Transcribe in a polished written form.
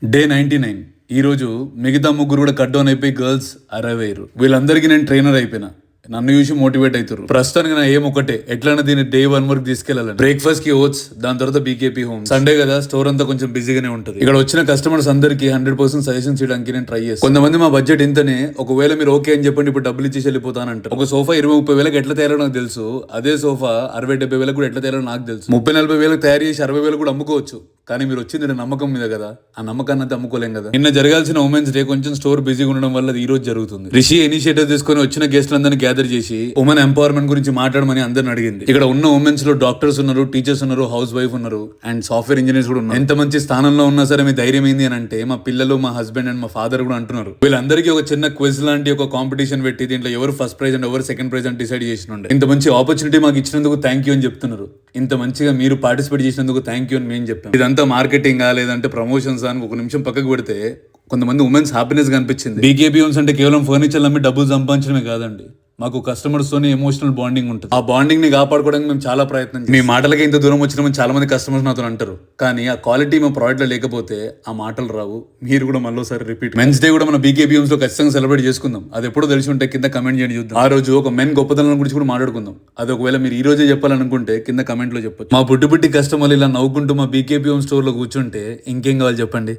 Day 99. ఈ రోజు మిగతా ముగ్గురు కూడా కట్ డౌన్ అయిపోయి గర్ల్స్ అరైవ్ అయ్యారు. వీళ్ళందరికీ నేను ట్రైనర్ అయిపోయినా. నన్ను చూసి మోటివేట్ అవుతారు. ప్రస్తుతానికి నా ఏం ఒకటే, ఎట్లైనా దీన్ని డే 1 వరకు తీసుకెళ్ళాలి. బ్రేక్ఫాస్ట్ కి ఓట్స్, దాని తర్వాత బీకేపీ హోమ్. సండే కదా, స్టోర్ అంతా కొంచెం బిజీగానే ఉంటుంది. ఇక్కడ వచ్చిన కస్టమర్స్ అందరికి 100% సజెషన్ చేయడానికి నేను ట్రై చేస్తాను. కొంతమంది మా బడ్జెట్ ఇంతనే, ఒకవేళ మీరు ఓకే అని చెప్పండి ఇప్పుడు డబ్బులు ఇచ్చేసి వెళ్ళిపోతానంటారు. ఒక సోఫా 20-30 వేలకు ఎట్లా తయారో నాకు తెలుసు. అదే సోఫా 60-70 వేలకు కూడా ఎట్లా తయారో నాకు తెలుసు. 30-40 వేలకు తయారు చేసి 60 వేలకు కూడా అమ్ముకోవచ్చు. కానీ మీరు వచ్చింది నా నమ్మకం మీద కదా, ఆ నమ్మకాన్ని అంతా అమ్ముకోలేం కదా. నిన్న జరగాల్సిన ఉమెన్స్ డే కొంచెం స్టోర్ బిజీగా ఉండడం వల్ల ఈ రోజు జరుగుతుంది. రిషి ఇనిషియేటివ్ తీసుకొని వచ్చిన గెస్ట్లందరినీ గ్యాదర్ చేసి ఉమెన్ ఎంపవర్మెంట్ గురించి మాట్లాడమని అందరిని అడిగింది. ఇక్కడ ఉన్న ఉమెన్స్ లో డాక్టర్స్ ఉన్నారు, టీచర్స్ ఉన్నారు, హౌస్ వైఫ్ ఉన్నారు, అండ్ సాఫ్ట్వేర్ ఇంజనీర్స్ కూడా ఉన్నారు. ఎంత మంచి స్థానంలో ఉన్నా సరే మీ ధైర్యం ఏంది అని అంటే మా పిల్లలు, మా హస్బెండ్ అండ్ మా ఫాదర్ కూడా అంటున్నారు. వీళ్ళందరికీ ఒక చిన్న క్విజ్ లాంటి ఒక కాంపిటీషన్ పెట్టి దీంట్లో ఎవరు ఫస్ట్ ప్రైజ్ అండ్ ఎవరు సెకండ్ ప్రైజ్ అని డిసైడ్ చేసినండి. ఇంత మంచి ఆపర్చునిటీ మాకు ఇచ్చినందుకు థ్యాంక్ యూ అని చెప్తున్నారు. ఇంత మంచిగా మీరు పార్టిసిపేట్ చేసినందుకు థ్యాంక్ యూ అని మేము చెప్పాం. ఇదంతా మార్కెటింగ్ లేదంటే ప్రమోషన్స్ అని ఒక నిమిషం పక్కకు పెడితే కొంతమంది ఉమెన్స్ హ్యాపీనెస్ కనిపించింది. బీకేపీ హోమ్స్ అంటే కేవలం ఫర్నిచర్ అమ్మి డబ్బులు సంపాదించడమే కాదండి, మాకు కస్టమర్స్ తోనే ఎమోషనల్ బాండింగ్ ఉంటుంది. ఆ బాండింగ్ ని కాపాడుకోవడానికి మేము చాలా ప్రయత్నం. మీ మాటలకి ఇంత దూరం వచ్చినామని చాలా మంది కస్టమర్స్ నాతో అంటారు, కానీ ఆ క్వాలిటీ మా ప్రోడక్ట్ లో లేకపోతే ఆ మాటలు రావు. మీరు కూడా మళ్ళీసారి రిపీట్. మెన్స్ డే కూడా మన బీకేపీ హోమ్స్ లో ఖచ్చితంగా సెలబ్రేట్ చేసుకుందాం. అది ఎప్పుడో తెలిసి ఉంటే కింద కమెంట్ చేయండి చూద్దాం. ఆ రోజు ఒక మెన్ గొప్పతనం గురించి కూడా మాట్లాడుకుందాం. అది ఒకవేళ మీరు ఈ రోజే చెప్పాలనుకుంటే కింద కమెంట్ లో చెప్పొచ్చు. మా పుట్టి కస్టమర్లు ఇలా నవ్వుకుంటూ మా బీకేపీ హోమ్ స్టోర్ లో కూర్చుంటే ఇంకేం కావాలి చెప్పండి.